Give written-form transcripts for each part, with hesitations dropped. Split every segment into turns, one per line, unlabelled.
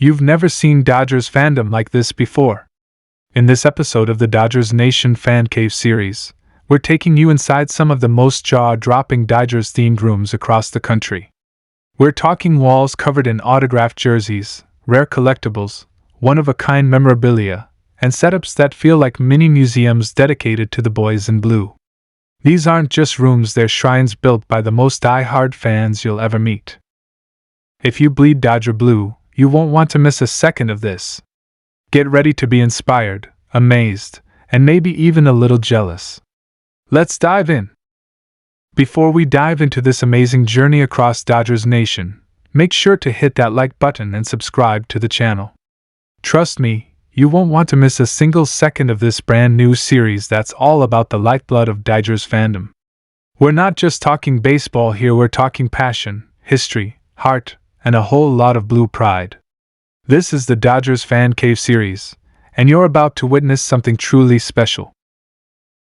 You've never seen Dodgers fandom like this before. In this episode of the Dodgers Nation Fan Cave series, we're taking you inside some of the most jaw-dropping Dodgers-themed rooms across the country. We're talking walls covered in autographed jerseys, rare collectibles, one-of-a-kind memorabilia, and setups that feel like mini museums dedicated to the boys in blue. These aren't just rooms, they're shrines built by the most diehard fans you'll ever meet. If you bleed Dodger blue, you won't want to miss a second of this. Get ready to be inspired, amazed, and maybe even a little jealous. Let's dive in. Before we dive into this amazing journey across Dodgers Nation, make sure to hit that like button and subscribe to the channel. Trust me, you won't want to miss a single second of this brand new series that's all about the lifeblood of Dodgers fandom. We're not just talking baseball here, we're talking passion, history, heart, and a whole lot of blue pride. This is the Dodgers Fan Cave series, and you're about to witness something truly special.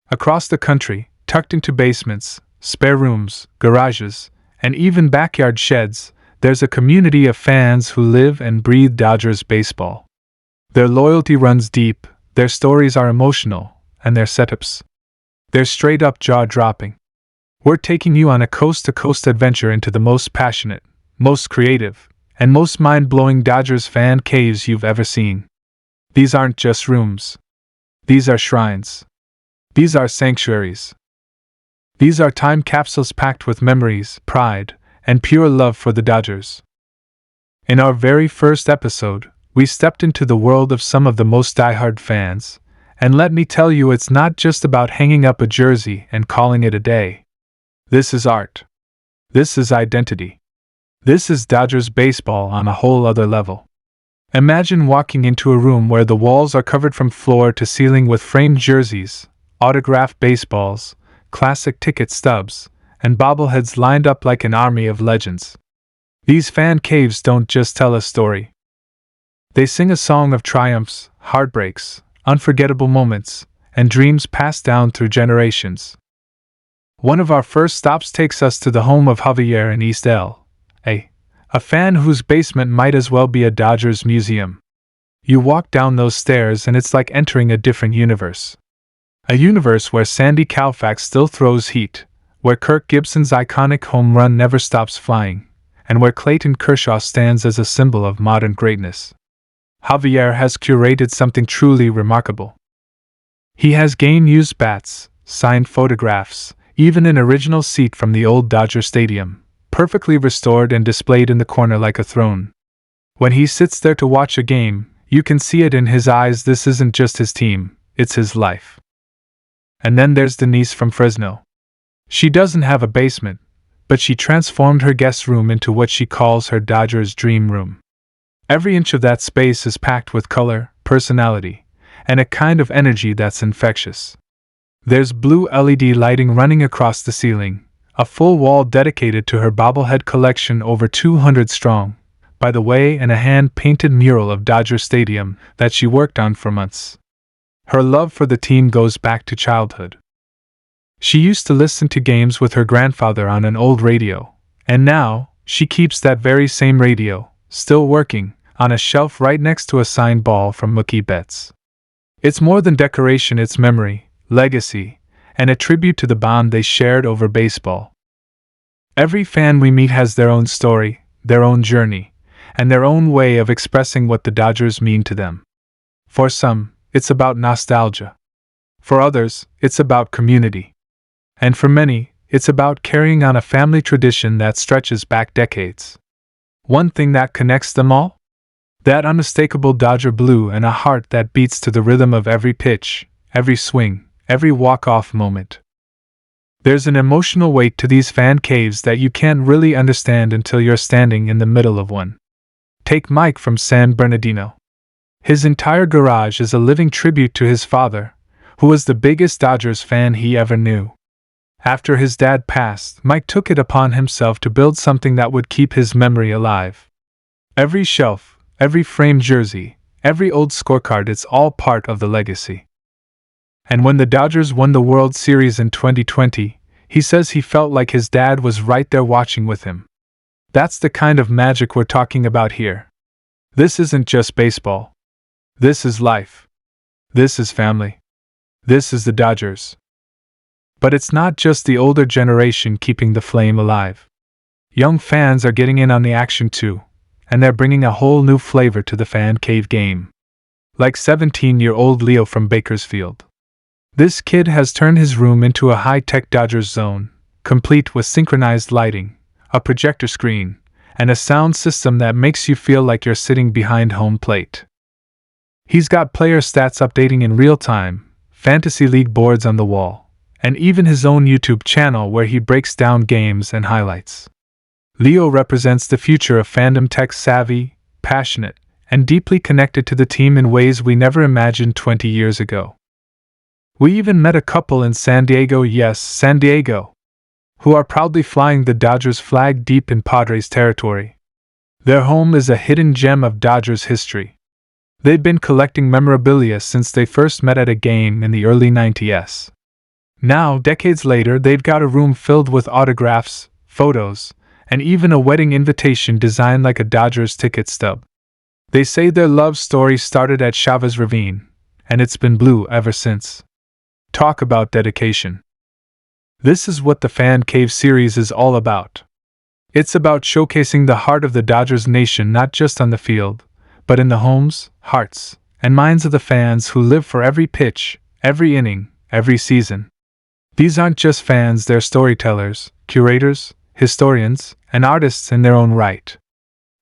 Across the country, tucked into basements, spare rooms, garages, and even backyard sheds, there's a community of fans who live and breathe Dodgers baseball. Their loyalty runs deep, their stories are emotional, and their setups, they're straight up jaw-dropping. We're taking you on a coast-to-coast adventure into the most passionate, most creative, and most mind-blowing Dodgers fan caves you've ever seen. These aren't just rooms. These are shrines. These are sanctuaries. These are time capsules packed with memories, pride, and pure love for the Dodgers. In our very first episode, we stepped into the world of some of the most diehard fans, and let me tell you, it's not just about hanging up a jersey and calling it a day. This is art. This is identity. This is Dodgers baseball on a whole other level. Imagine walking into a room where the walls are covered from floor to ceiling with framed jerseys, autographed baseballs, classic ticket stubs, and bobbleheads lined up like an army of legends. These fan caves don't just tell a story. They sing a song of triumphs, heartbreaks, unforgettable moments, and dreams passed down through generations. One of our first stops takes us to the home of Javier in East LA, a fan whose basement might as well be a Dodgers museum. You walk down those stairs and it's like entering a different universe. A universe where Sandy Koufax still throws heat, where Kirk Gibson's iconic home run never stops flying, and where Clayton Kershaw stands as a symbol of modern greatness. Javier has curated something truly remarkable. He has game-used bats, signed photographs, even an original seat from the old Dodger Stadium, perfectly restored and displayed in the corner like a throne. When he sits there to watch a game, you can see it in his eyes. This isn't just his team, it's his life. And then there's Denise from Fresno. She doesn't have a basement, but she transformed her guest room into what she calls her Dodgers dream room. Every inch of that space is packed with color, personality, and a kind of energy that's infectious. There's blue LED lighting running across the ceiling, a full wall dedicated to her bobblehead collection, over 200 strong, by the way, and a hand-painted mural of Dodger Stadium that she worked on for months. Her love for the team goes back to childhood. She used to listen to games with her grandfather on an old radio, and now, she keeps that very same radio, still working, on a shelf right next to a signed ball from Mookie Betts. It's more than decoration, it's memory, legacy, and a tribute to the bond they shared over baseball. Every fan we meet has their own story, their own journey, and their own way of expressing what the Dodgers mean to them. For some, it's about nostalgia. For others, it's about community. And for many, it's about carrying on a family tradition that stretches back decades. One thing that connects them all? That unmistakable Dodger blue and a heart that beats to the rhythm of every pitch, every swing, every walk-off moment. There's an emotional weight to these fan caves that you can't really understand until you're standing in the middle of one. Take Mike from San Bernardino. His entire garage is a living tribute to his father, who was the biggest Dodgers fan he ever knew. After his dad passed, Mike took it upon himself to build something that would keep his memory alive. Every shelf, every framed jersey, every old scorecard, it's all part of the legacy. And when the Dodgers won the World Series in 2020, he says he felt like his dad was right there watching with him. That's the kind of magic we're talking about here. This isn't just baseball. This is life. This is family. This is the Dodgers. But it's not just the older generation keeping the flame alive. Young fans are getting in on the action too, and they're bringing a whole new flavor to the fan cave game. Like 17-year-old Leo from Bakersfield. This kid has turned his room into a high-tech Dodgers zone, complete with synchronized lighting, a projector screen, and a sound system that makes you feel like you're sitting behind home plate. He's got player stats updating in real time, fantasy league boards on the wall, and even his own YouTube channel where he breaks down games and highlights. Leo represents the future of fandom, tech-savvy, passionate, and deeply connected to the team in ways we never imagined 20 years ago. We even met a couple in San Diego, yes, San Diego, who are proudly flying the Dodgers flag deep in Padres territory. Their home is a hidden gem of Dodgers history. They'd been collecting memorabilia since they first met at a game in the early 90s. Now, decades later, they've got a room filled with autographs, photos, and even a wedding invitation designed like a Dodgers ticket stub. They say their love story started at Chavez Ravine, and it's been blue ever since. Talk about dedication. This is what the Fan Cave series is all about. It's about showcasing the heart of the Dodgers nation not just on the field, but in the homes, hearts, and minds of the fans who live for every pitch, every inning, every season. These aren't just fans, they're storytellers, curators, historians, and artists in their own right.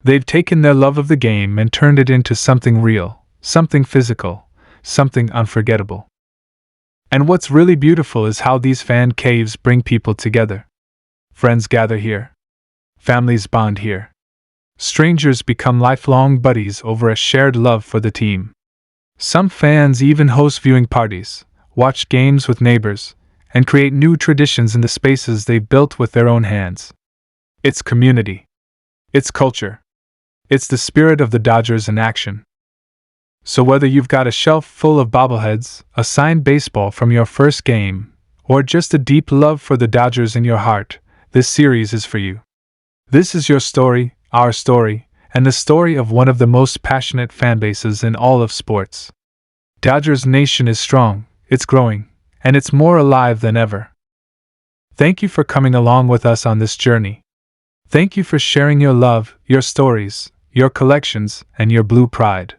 They've taken their love of the game and turned it into something real, something physical, something unforgettable. And what's really beautiful is how these fan caves bring people together. Friends gather here. Families bond here. Strangers become lifelong buddies over a shared love for the team. Some fans even host viewing parties, watch games with neighbors, and create new traditions in the spaces they've built with their own hands. It's community. It's culture. It's the spirit of the Dodgers in action. So whether you've got a shelf full of bobbleheads, a signed baseball from your first game, or just a deep love for the Dodgers in your heart, this series is for you. This is your story, our story, and the story of one of the most passionate fanbases in all of sports. Dodgers Nation is strong, it's growing, and it's more alive than ever. Thank you for coming along with us on this journey. Thank you for sharing your love, your stories, your collections, and your blue pride.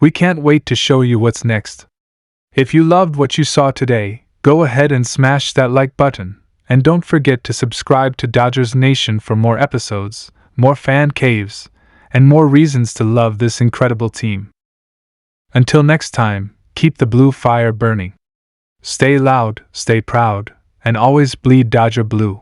We can't wait to show you what's next. If you loved what you saw today, go ahead and smash that like button, and don't forget to subscribe to Dodgers Nation for more episodes, more fan caves, and more reasons to love this incredible team. Until next time, keep the blue fire burning. Stay loud, stay proud, and always bleed Dodger blue.